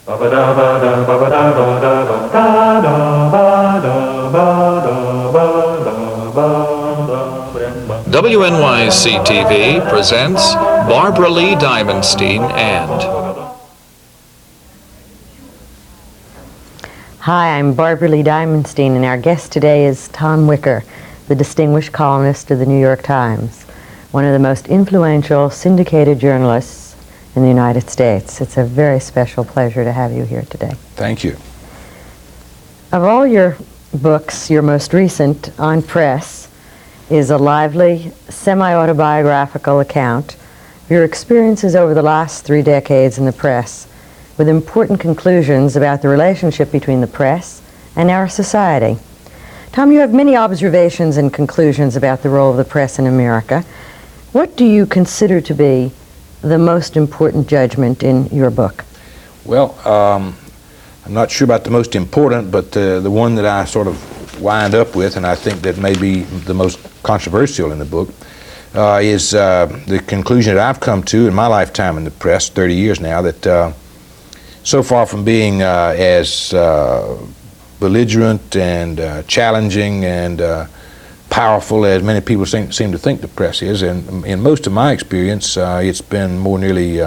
WNYC-TV presents Barbara Lee Diamonstein and... Hi, I'm Barbara Lee Diamonstein, and our guest today is Tom Wicker, the distinguished columnist of the New York Times, one of the most influential syndicated journalists in the United States. It's a very special pleasure to have you here today. Thank you. Of all your books, your most recent, On Press, is a lively, semi-autobiographical account of your experiences over the last 3 decades in the press, with important conclusions about the relationship between the press and our society. Tom, you have many observations and conclusions about the role of the press in America. What do you consider to be the most important judgment in your book? Well, I'm not sure about the most important, but the one that I sort of wind up with, and I think that may be the most controversial in the book, is the conclusion that I've come to in my lifetime in the press, 30 years now, that so far from being as belligerent and challenging and powerful as many people seem to think the press is, and in most of my experience, it's been more nearly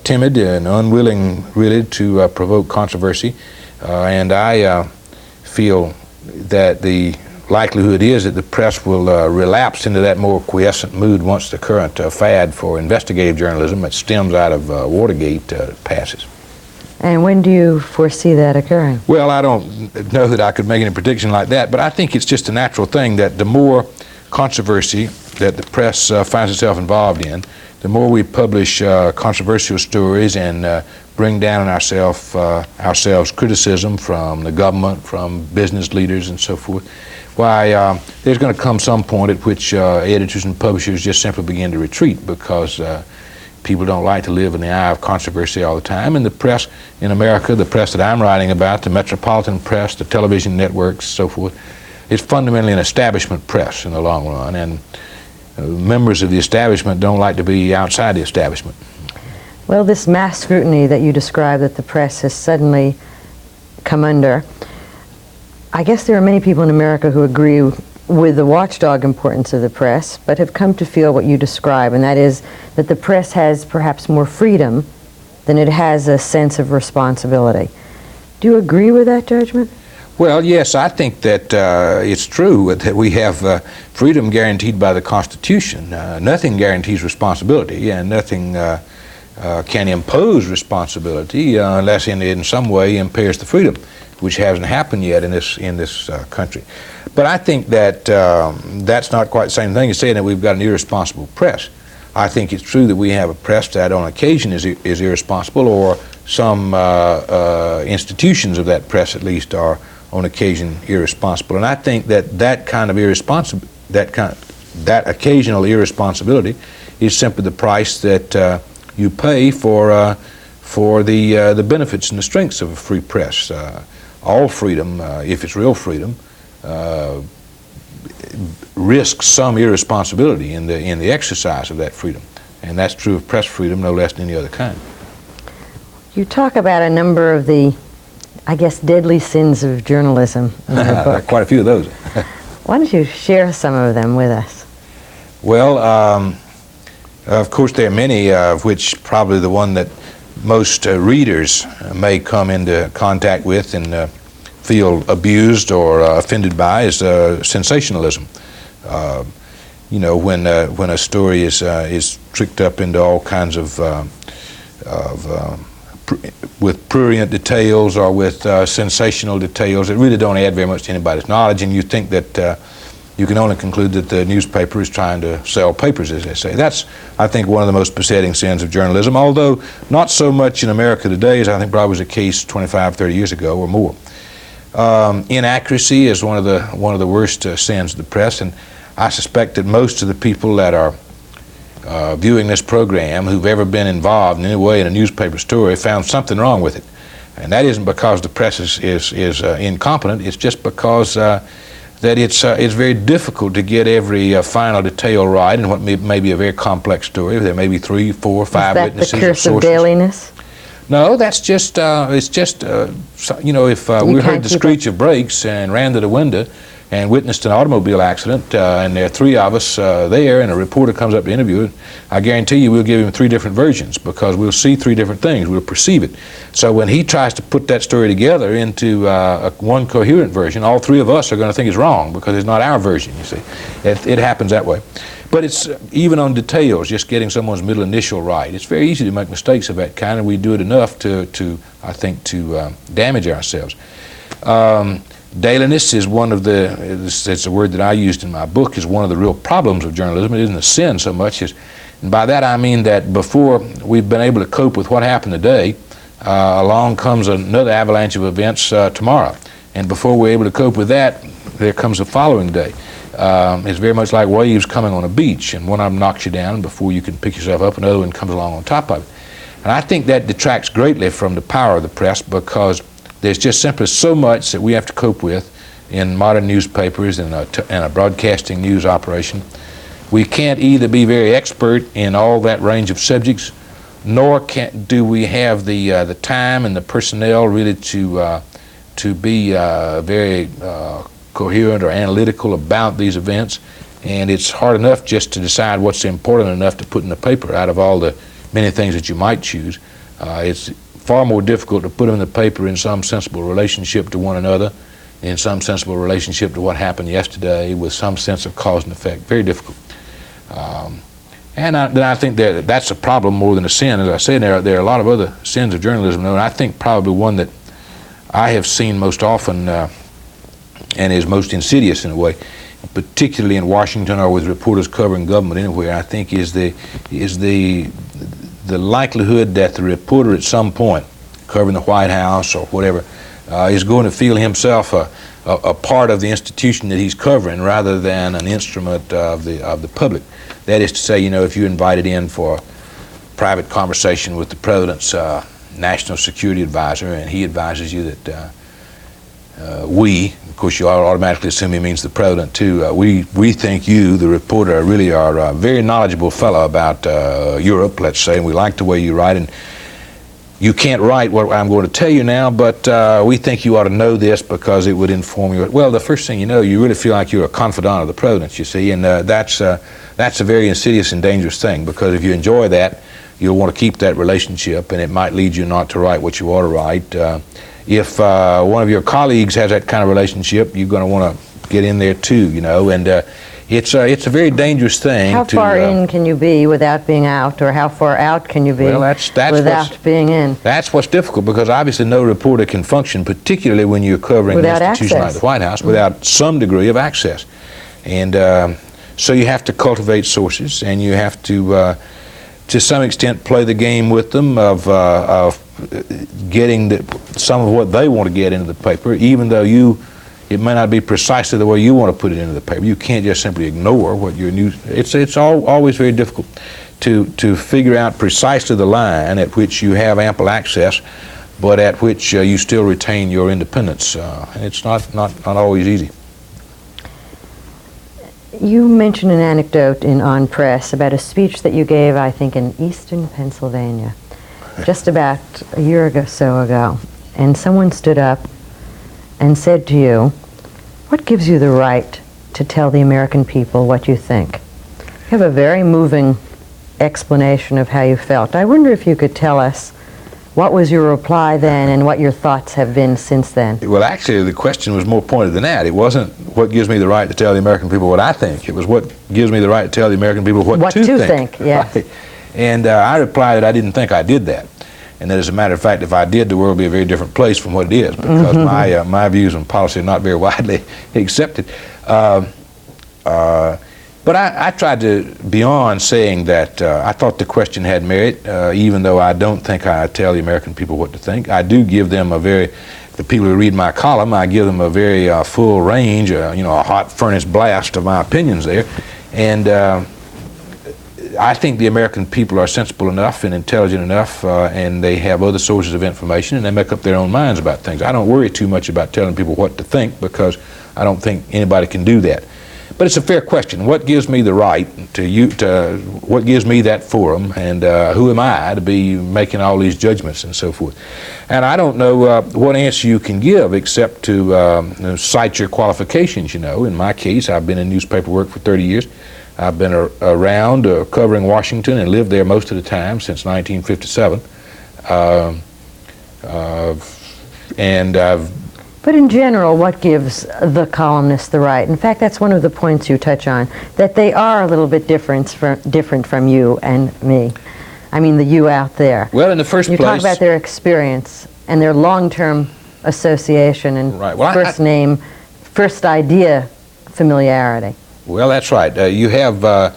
timid and unwilling, really, to provoke controversy. And I feel that the likelihood is that the press will relapse into that more quiescent mood once the current fad for investigative journalism that stems out of Watergate passes. And when do you foresee that occurring? Well, I don't know that I could make any prediction like that, but I think it's just a natural thing that the more controversy that the press finds itself involved in, the more we publish controversial stories and bring down on ourselves criticism from the government, from business leaders and so forth, why there's going to come some point at which editors and publishers just simply begin to retreat, because people don't like to live in the eye of controversy all the time. And the press in America, the press that I'm writing about, the metropolitan press, the television networks, so forth, is fundamentally an establishment press in the long run. And members of the establishment don't like to be outside the establishment. Well, this mass scrutiny that you describe that the press has suddenly come under, I guess there are many people in America who agree with the watchdog importance of the press, but have come to feel what you describe, and that is that the press has perhaps more freedom than it has a sense of responsibility. Do you agree with that judgment? Well, yes, I think that it's true that we have freedom guaranteed by the Constitution. Nothing guarantees responsibility, and nothing can impose responsibility unless it in some way impairs the freedom, which hasn't happened yet in this country. But I think that that's not quite the same thing as saying that we've got an irresponsible press. I think it's true that we have a press that on occasion is irresponsible, or some institutions of that press at least are on occasion irresponsible. And I think that that occasional irresponsibility is simply the price that you pay for the benefits and the strengths of a free press. All freedom, if it's real freedom, risks some irresponsibility in the exercise of that freedom, and that's true of press freedom no less than any other kind. You talk about a number of the, I guess, deadly sins of journalism in your book. Quite a few of those. Why don't you share some of them with us? Well, of course there are many, of which probably the one that most readers may come into contact with and feel abused or offended by is sensationalism. You know, when a story is tricked up into all kinds of with prurient details or with sensational details that really don't add very much to anybody's knowledge, and you think that you can only conclude that the newspaper is trying to sell papers, as they say. That's, I think, one of the most besetting sins of journalism, although not so much in America today as I think probably was the case 25, 30 years ago or more. Inaccuracy is one of the worst sins of the press, and I suspect that most of the people that are viewing this program who've ever been involved in any way in a newspaper story found something wrong with it. And that isn't because the press is incompetent, it's just because that it's very difficult to get every final detail right in what may be a very complex story. There may be 3, 4, 5 witnesses. Is that the curse of dailiness? No, that's just, it's just, you know, if we heard can't the keep screech of brakes and ran to the window and witnessed an automobile accident, and there are three of us there, and a reporter comes up to interview it, I guarantee you we'll give him three different versions, because we'll see three different things, we'll perceive it. So when he tries to put that story together into one coherent version, all three of us are going to think it's wrong, because it's not our version, you see. It happens that way. But it's even on details, just getting someone's middle initial right. It's very easy to make mistakes of that kind, and we do it enough to I think, to damage ourselves. Dailiness is one of the, it's a word that I used in my book, is one of the real problems of journalism. It isn't a sin so much as, and by that I mean that before we've been able to cope with what happened today, along comes another avalanche of events tomorrow. And before we're able to cope with that, there comes the following day. It's very much like waves coming on a beach, and one of them knocks you down, and before you can pick yourself up, another one comes along on top of it. And I think that detracts greatly from the power of the press, because there's just simply so much that we have to cope with in modern newspapers and a broadcasting news operation. We can't either be very expert in all that range of subjects, nor do we have the time and the personnel really to be very coherent or analytical about these events. And it's hard enough just to decide what's important enough to put in the paper out of all the many things that you might choose. It's far more difficult to put them in the paper in some sensible relationship to one another, in some sensible relationship to what happened yesterday, with some sense of cause and effect. Very difficult. Then I think that's a problem more than a sin. As I said, there are a lot of other sins of journalism, and I think probably one that I have seen most often and is most insidious in a way, particularly in Washington or with reporters covering government anywhere, I think is the likelihood that the reporter at some point covering the White House or whatever is going to feel himself a part of the institution that he's covering rather than an instrument of the public. That is to say, you know, if you're invited in for a private conversation with the president's national security advisor, and he advises you that of course you automatically assume he means the president too, we think you, the reporter, really are a very knowledgeable fellow about Europe, let's say, and we like the way you write, and you can't write what I'm going to tell you now, but we think you ought to know this because it would inform you. Well, the first thing you know, you really feel like you're a confidant of the president, you see, and that's a very insidious and dangerous thing, because if you enjoy that, you'll want to keep that relationship, and it might lead you not to write what you ought to write. If one of your colleagues has that kind of relationship, you're going to want to get in there too, you know, and it's a very dangerous thing. How far in can you be without being out, or how far out can you be without being in? That's what's difficult, because obviously no reporter can function, particularly when you're covering an institution like the White House, without some degree of access. And so you have to cultivate sources, and you have to some extent play the game with them of getting some of what they want to get into the paper, even though it may not be precisely the way you want to put it into the paper. You can't just simply ignore what your news. It's always very difficult to figure out precisely the line at which you have ample access, but at which you still retain your independence. And it's not always easy. You mentioned an anecdote On Press about a speech that you gave, I think, in Eastern Pennsylvania, just about a year or so ago. And someone stood up and said to you, "What gives you the right to tell the American people what you think?" You have a very moving explanation of how you felt. I wonder if you could tell us what was your reply then and what your thoughts have been since then. Well, actually, the question was more pointed than that. It wasn't what gives me the right to tell the American people what I think. It was what gives me the right to tell the American people what to think. Yes. Right? And I replied that I didn't think I did that. And that, as a matter of fact, if I did, the world would be a very different place from what it is, because my views on policy are not very widely accepted. But I tried to, beyond saying that I thought the question had merit, even though I don't think I tell the American people what to think. I do give them the people who read my column, I give them a very full range, a hot furnace blast of my opinions there. And I think the American people are sensible enough and intelligent enough, and they have other sources of information, and they make up their own minds about things. I don't worry too much about telling people what to think, because I don't think anybody can do that. But it's a fair question. What gives me the right what gives me that forum, and who am I to be making all these judgments and so forth? And I don't know what answer you can give except to cite your qualifications. In my case, I've been in newspaper work for 30 years. I've been around covering Washington and lived there most of the time since 1957. And But in general, what gives the columnist the right? In fact, that's one of the points you touch on, that they are a little bit different from you and me. I mean, the you out there. Well, in the first you place... talk about their experience and their long-term association and right. Well, first name, first idea familiarity. Well, that's right. You have...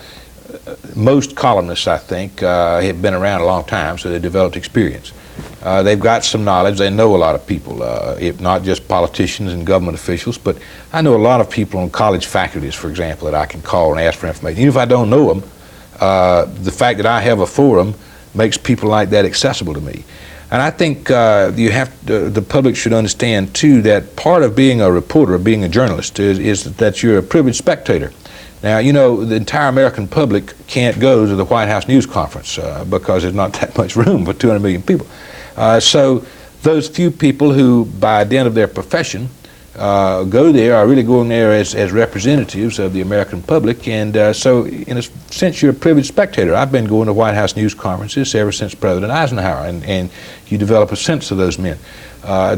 most columnists, I think, have been around a long time, so they developed experience. They've got some knowledge. They know a lot of people, if not just politicians and government officials, but I know a lot of people on college faculties, for example, that I can call and ask for information. Even if I don't know them, the fact that I have a forum makes people like that accessible to me. And I think the public should understand, too, that part of being a reporter, being a journalist, is that you're a privileged spectator. Now, the entire American public can't go to the White House news conference because there's not that much room for 200 million people. So those few people who, by dint of their profession, go there are really going there as representatives of the American public. And so, in a sense, you're a privileged spectator. I've been going to White House news conferences ever since President Eisenhower, and you develop a sense of those men.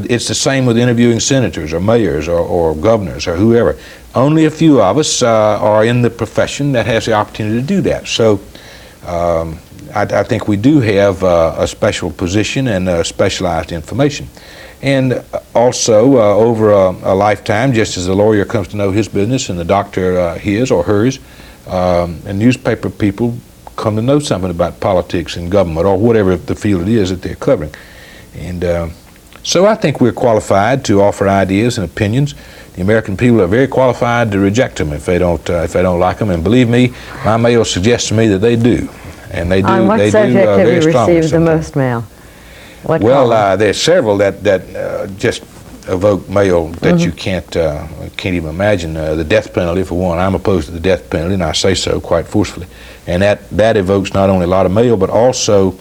It's the same with interviewing senators or mayors or governors or whoever. Only a few of us are in the profession that has the opportunity to do that. So I think we do have a special position and specialized information. And also, over a lifetime, just as the lawyer comes to know his business and the doctor his or hers, and newspaper people come to know something about politics and government or whatever the field it is that they're covering. And so I think we're qualified to offer ideas and opinions. The American people are very qualified to reject them if they don't like them. And believe me, my mail suggests to me that they do, and they do. On what subject have you received the most mail? What column? There's several that just evoke mail that you can't even imagine. The death penalty, for one. I'm opposed to the death penalty, and I say so quite forcefully. And that evokes not only a lot of mail, but also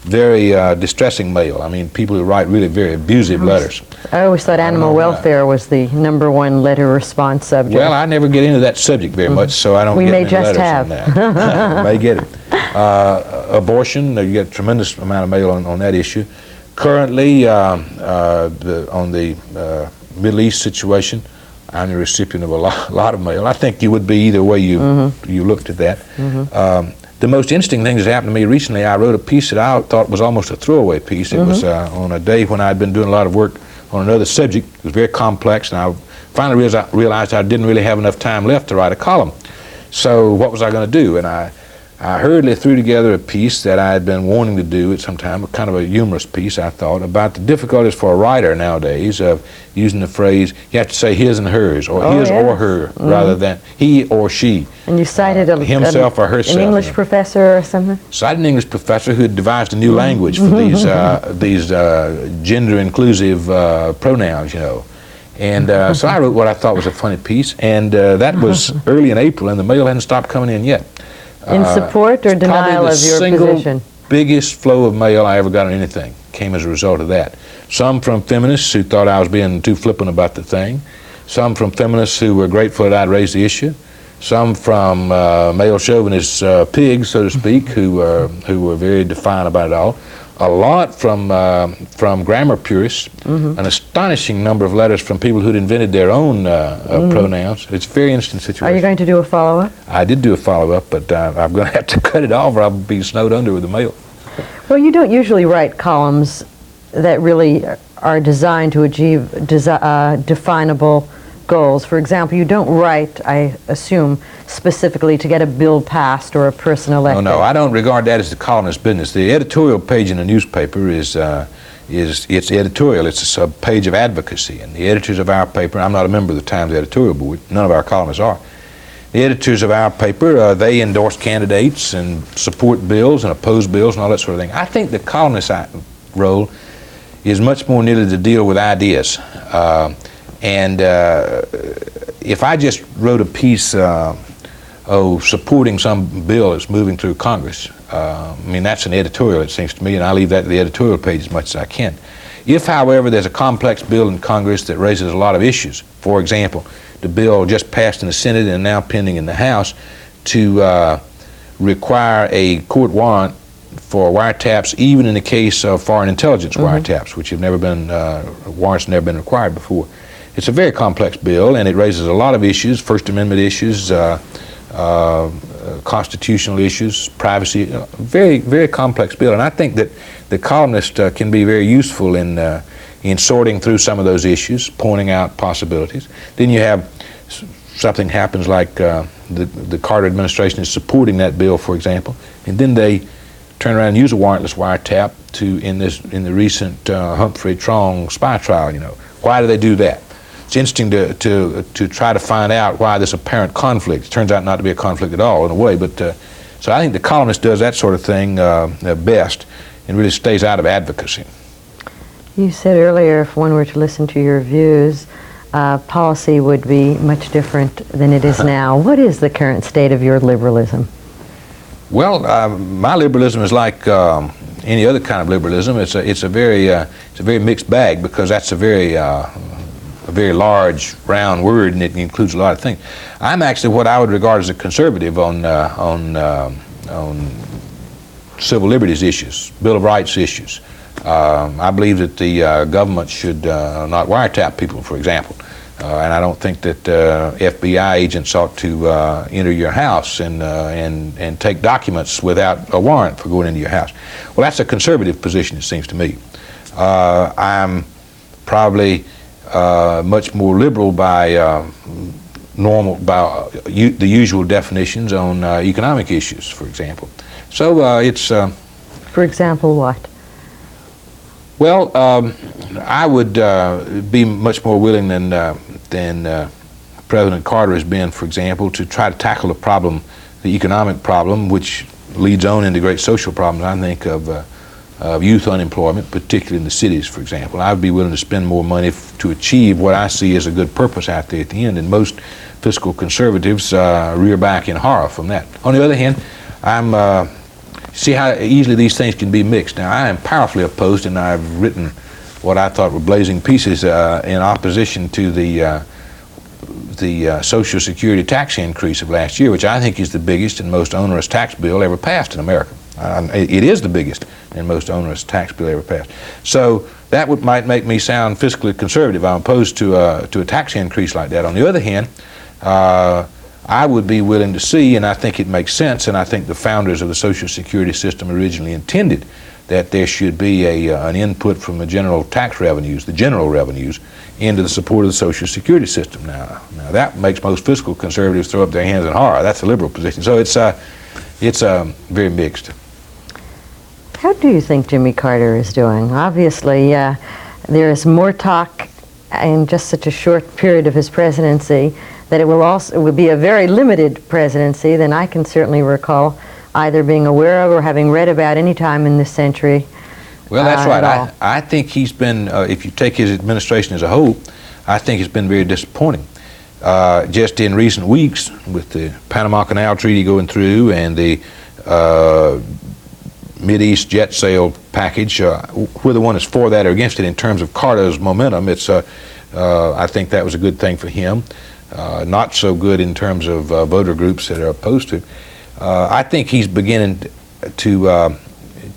very distressing mail. I mean, people who write really very abusive letters. I always thought animal welfare was the #1 letter response subject. Well, I never get into that subject very much, so I don't get many letters on that. May get it. Abortion, you get a tremendous amount of mail on that issue. Currently, on the Middle East situation, I'm the recipient of a lot of mail. I think you would be either way you looked at that. The most interesting thing that's happened to me recently, I wrote a piece that I thought was almost a throwaway piece. It was on a day when I'd been doing a lot of work on another subject. It was very complex, and I finally realized I didn't really have enough time left to write a column. So what was I going to do? And I hurriedly threw together a piece that I had been wanting to do at some time, kind of a humorous piece, I thought, about the difficulties for a writer nowadays of using the phrase, you have to say his and hers, or his or her, rather than he or she. And you cited himself or herself. An English professor or something? Cited an English professor who had devised a new language for these gender-inclusive pronouns, And so I wrote what I thought was a funny piece, and that was early in April, and the mail hadn't stopped coming in yet. In support or denial of your position? Probably the single biggest flow of mail I ever got on anything came as a result of that. Some from feminists who thought I was being too flippant about the thing. Some from feminists who were grateful that I'd raised the issue. Some from male chauvinist pigs, so to speak, who were very defiant about it all. A lot from grammar purists, an astonishing number of letters from people who'd invented their own pronouns. It's a very interesting situation. Are you going to do a follow-up? I did do a follow-up, but I'm going to have to cut it off or I'll be snowed under with the mail. Well, you don't usually write columns that really are designed to achieve definable goals. For example, you don't write, I assume, specifically to get a bill passed or a person elected. No, I don't regard that as the columnist's business. The editorial page in a newspaper is it's editorial. It's a page of advocacy, and the editors of our paper, I'm not a member of the Times editorial board, none of our columnists are. The editors of our paper, they endorse candidates and support bills and oppose bills and all that sort of thing. I think the columnist's role is much more needed to deal with ideas. And if I just wrote a piece supporting some bill that's moving through Congress, I mean, that's an editorial, it seems to me, and I leave that to the editorial page as much as I can. If, however, there's a complex bill in Congress that raises a lot of issues, for example, the bill just passed in the Senate and now pending in the House to require a court warrant for wiretaps, even in the case of foreign intelligence wiretaps, which have never been, warrants have never been required before. It's a very complex bill, and it raises a lot of issues, First Amendment issues, constitutional issues, privacy, very, very complex bill. And I think that the columnist can be very useful in sorting through some of those issues, pointing out possibilities. Then you have something happens like the Carter administration is supporting that bill, for example, and then they turn around and use a warrantless wiretap in the recent Humphrey Trong spy trial. You know, why do they do that? It's interesting to try to find out why this apparent conflict. It turns out not to be a conflict at all in a way, but so I think the columnist does that sort of thing best and really stays out of advocacy. You said earlier if one were to listen to your views, policy would be much different than it is now. What is the current state of your liberalism? Well, my liberalism is like any other kind of liberalism. It's a very mixed bag, because that's a very large, round word, and it includes a lot of things. I'm actually what I would regard as a conservative on civil liberties issues, Bill of Rights issues. I believe that the government should not wiretap people, for example. And I don't think that FBI agents ought to enter your house and take documents without a warrant for going into your house. Well, that's a conservative position, it seems to me. I'm probably much more liberal by the usual definitions on economic issues, for example. So it's... For example, what? Well, I would be much more willing than President Carter has been, for example, to try to tackle the problem, the economic problem, which leads on into great social problems, I think, of youth unemployment, particularly in the cities, for example. I would be willing to spend more money to achieve what I see as a good purpose out there at the end, and most fiscal conservatives rear back in horror from that. On the other hand, see how easily these things can be mixed. Now, I am powerfully opposed, and I've written what I thought were blazing pieces in opposition to the Social Security tax increase of last year, which I think is the biggest and most onerous tax bill ever passed in America. It is the biggest and most onerous tax bill ever passed. So that might make me sound fiscally conservative. I'm opposed to a tax increase like that. On the other hand, I would be willing to see, and I think it makes sense, and I think the founders of the Social Security system originally intended that there should be an input from the general tax revenues, the general revenues, into the support of the Social Security system. Now that makes most fiscal conservatives throw up their hands in horror. That's a liberal position. So it's very mixed. How do you think Jimmy Carter is doing? Obviously, there is more talk in just such a short period of his presidency that it will be a very limited presidency than I can certainly recall either being aware of or having read about any time in this century. Well, that's right. I think he's been, if you take his administration as a whole, I think it's been very disappointing. Just in recent weeks, with the Panama Canal Treaty going through and the Mideast jet sale package, whether one is for that or against it in terms of Carter's momentum, I think that was a good thing for him. Not so good in terms of voter groups that are opposed to it. I think he's beginning to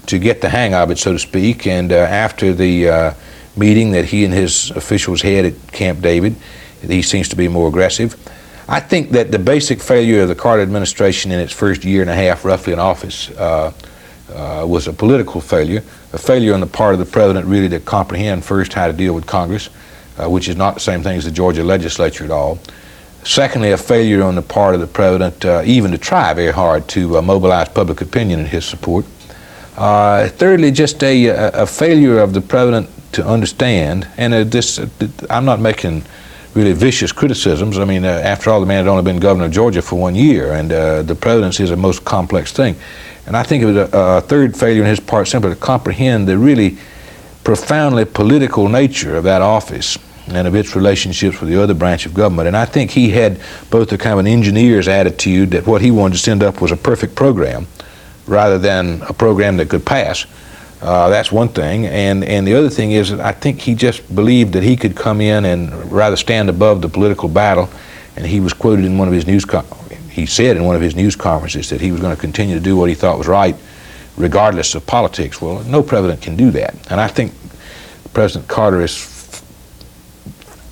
get the hang of it, so to speak, and after the meeting that he and his officials had at Camp David, he seems to be more aggressive. I think that the basic failure of the Carter administration in its first year and a half roughly in office was a political failure, a failure on the part of the president really to comprehend first how to deal with Congress, which is not the same thing as the Georgia legislature at all. Secondly, a failure on the part of the president even to try very hard to mobilize public opinion in his support. Thirdly, just a failure of the president to understand, and I'm not making really vicious criticisms. I mean, after all, the man had only been governor of Georgia for 1 year, and the presidency is a most complex thing. And I think it was a third failure on his part simply to comprehend the really profoundly political nature of that office, and of its relationships with the other branch of government. And I think he had both a kind of an engineer's attitude that what he wanted to send up was a perfect program rather than a program that could pass. That's one thing. And the other thing is that I think he just believed that he could come in and rather stand above the political battle. And he was quoted in one of his he said in one of his news conferences that he was going to continue to do what he thought was right regardless of politics. Well, no president can do that. And I think President Carter is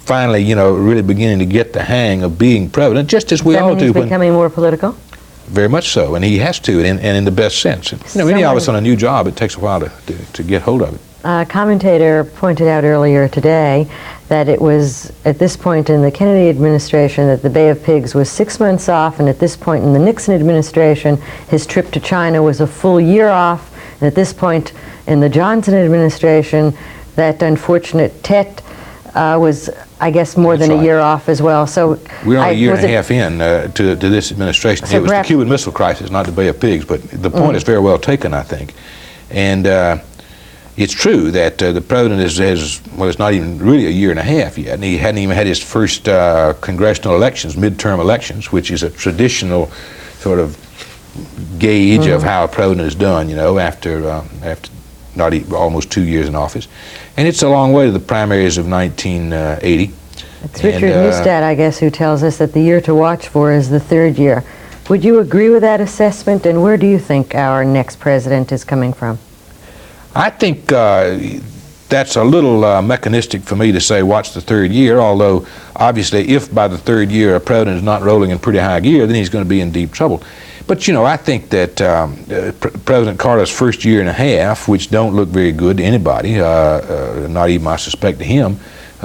finally, really beginning to get the hang of being president, just as we all do. He's becoming more political? Very much so, and he has to, and in the best sense. Any of us on a new job, it takes a while to get hold of it. A commentator pointed out earlier today that it was at this point in the Kennedy administration that the Bay of Pigs was 6 months off, and at this point in the Nixon administration, his trip to China was a full year off, and at this point in the Johnson administration, that unfortunate Tet was, I guess, more than a year off as well. So we're only a year and a half in to this administration. So it was the Cuban Missile Crisis, not the Bay of Pigs, but the point is very well taken, I think. And it's true that the president well, it's not even really a year and a half yet, and he hadn't even had his first congressional elections, midterm elections, which is a traditional sort of gauge of how a president is done, after not almost 2 years in office. And it's a long way to the primaries of 1980. It's Richard Neustadt, I guess, who tells us that the year to watch for is the third year. Would you agree with that assessment, and where do you think our next president is coming from? I think that's a little mechanistic for me to say what's the third year, although obviously if by the third year a president is not rolling in pretty high gear, then he's going to be in deep trouble. But I think that President Carter's first year and a half, which don't look very good to anybody, not even I suspect to him,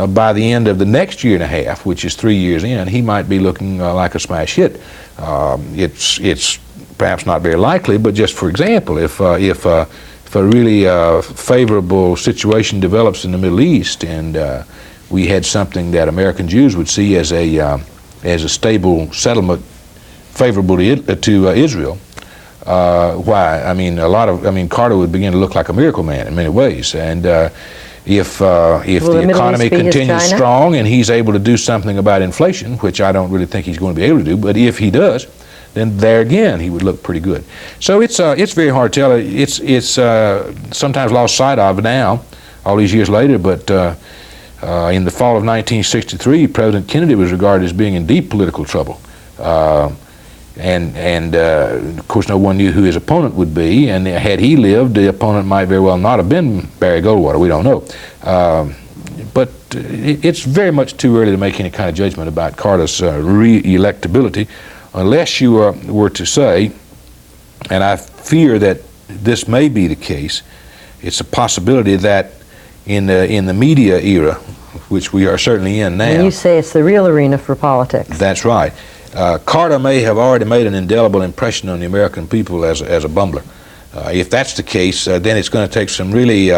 by the end of the next year and a half, which is 3 years in, he might be looking like a smash hit. It's perhaps not very likely, but just for example, if a really favorable situation develops in the Middle East, and we had something that American Jews would see as a stable settlement favorable to Israel, Carter would begin to look like a miracle man in many ways. And if the economy continues strong and he's able to do something about inflation, which I don't really think he's going to be able to do, but if he does, then there again he would look pretty good. So it's very hard to tell. It's sometimes lost sight of now, all these years later. But in the fall of 1963, President Kennedy was regarded as being in deep political trouble, and of course no one knew who his opponent would be. And had he lived, the opponent might very well not have been Barry Goldwater. We don't know. But it's very much too early to make any kind of judgment about Carter's re-electability. Unless you were to say, and I fear that this may be the case, it's a possibility that in the media era, which we are certainly in now. And you say it's the real arena for politics. That's right. Carter may have already made an indelible impression on the American people as a bumbler. If that's the case, then it's going to take some really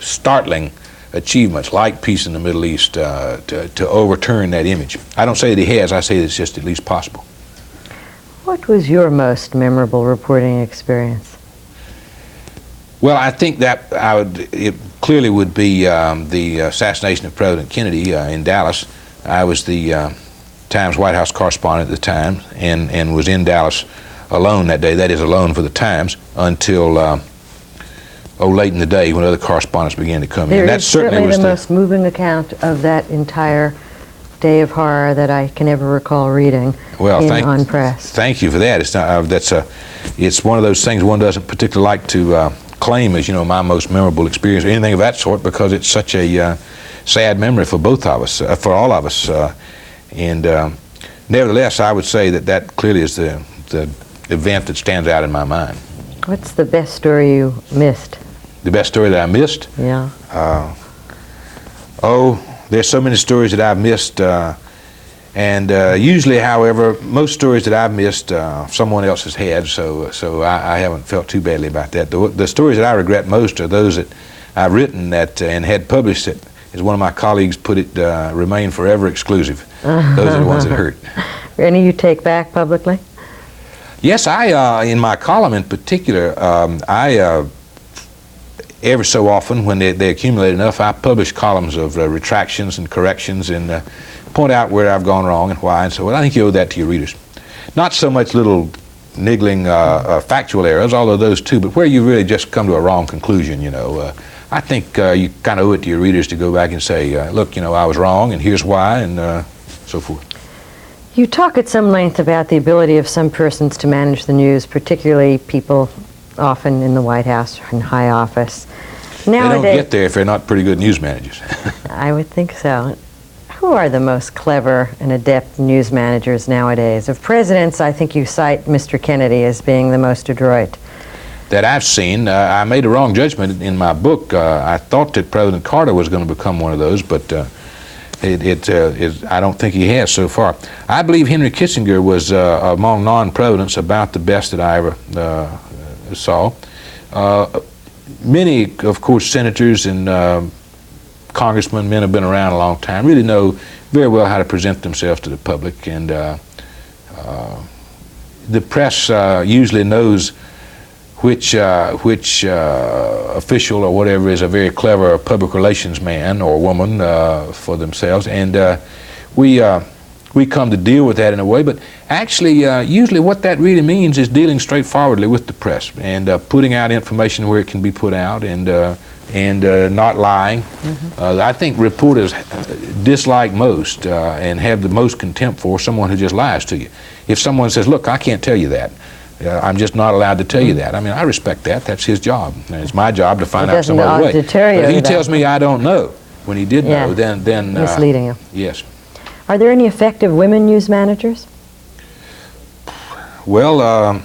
startling achievements like peace in the Middle East to overturn that image. I don't say that he has, I say that it's just at least possible. What was your most memorable reporting experience? Well, I think that it clearly would be the assassination of President Kennedy in Dallas. I was the Times White House correspondent at the time and was in Dallas alone that day, that is alone for the Times, until late in the day when other correspondents began to come in. That certainly was the most moving account of that entire day of horror that I can ever recall reading on Press. Thank you for that. It's one of those things one doesn't particularly like to claim as my most memorable experience or anything of that sort, because it's such a sad memory for both of us, for all of us. And nevertheless, I would say that clearly is the event that stands out in my mind. What's the best story you missed? The best story that I missed? Yeah. There's so many stories that I've missed, and usually, however, most stories that I've missed, someone else has had, so I haven't felt too badly about that. The stories that I regret most are those that I've written and had published that, as one of my colleagues put it, remain forever exclusive. Those are the ones that hurt. Any you take back publicly? Yes, in my column in particular, every so often, when they accumulate enough, I publish columns of retractions and corrections and point out where I've gone wrong and why. And so I think you owe that to your readers. Not so much little niggling factual errors, although those too, but where you really just come to a wrong conclusion, you know. I think you kind of owe it to your readers to go back and say, look, you know, I was wrong and here's why, and so forth. You talk at some length about the ability of some persons to manage the news, particularly people often in the White House or in high office. Nowadays, they don't get there if they're not pretty good news managers. I would think so. Who are the most clever and adept news managers nowadays? Of presidents, I think you cite Mr. Kennedy as being the most adroit. That I've seen. I made a wrong judgment in my book. I thought that President Carter was going to become one of those, but I don't think he has so far. I believe Henry Kissinger was among non-presidents about the best that I ever saw. Many, of course, senators and congressmen, men have been around a long time, really know very well how to present themselves to the public, and the press usually knows which official or whatever is a very clever public relations man or woman for themselves, and we come to deal with that in a way. But actually, usually what that really means is dealing straightforwardly with the press and putting out information where it can be put out, and not lying. I think reporters dislike most and have the most contempt for someone who just lies to you. If someone says, look, I can't tell you that, I'm just not allowed to tell you that. I mean, I respect that. That's his job. And it's my job to find out some other way. But if he tells me I don't know when he did know, then misleading you. Yes. Are there any effective women news managers? Well,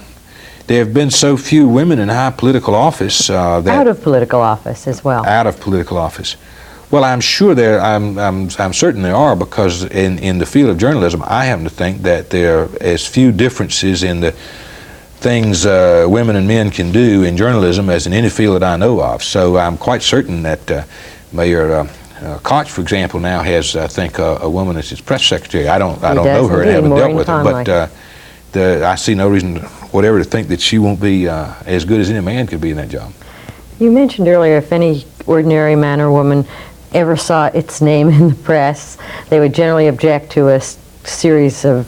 there have been so few women in high political office. Out of political office as well. Out of political office. Well, I'm sure there. I'm certain there are, because in the field of journalism, I happen to think that there are as few differences in the things women and men can do in journalism as in any field that I know of. So I'm quite certain that Mayor Koch, for example, now has, I think, a woman as his press secretary. I don't know her and haven't dealt with her, but I see no reason whatever to think that she won't be as good as any man could be in that job. You mentioned earlier, if any ordinary man or woman ever saw its name in the press, they would generally object to a series of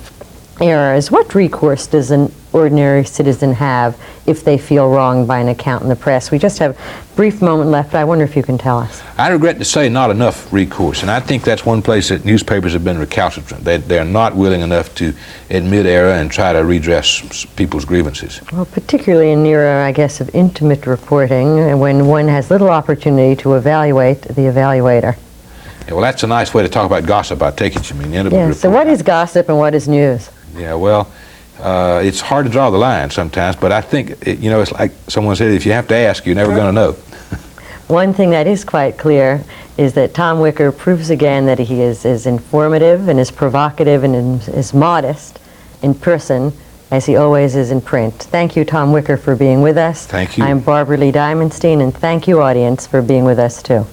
errors. What recourse does an ordinary citizen have if they feel wronged by an account in the press? We just have a brief moment left. I wonder if you can tell us. I regret to say not enough recourse, and I think that's one place that newspapers have been recalcitrant. They're not willing enough to admit error and try to redress people's grievances. Well, particularly in the era, I guess, of intimate reporting, when one has little opportunity to evaluate the evaluator. Yeah, well, that's a nice way to talk about gossip, I take it you mean. Yeah, so what is gossip and what is news? Yeah, well, it's hard to draw the line sometimes, but I think, it's like someone said, if you have to ask, you're never going to know. One thing that is quite clear is that Tom Wicker proves again that he is as informative and as provocative and as modest in person as he always is in print. Thank you, Tom Wicker, for being with us. Thank you. I'm Barbara Lee Diamondstein, and thank you, audience, for being with us, too.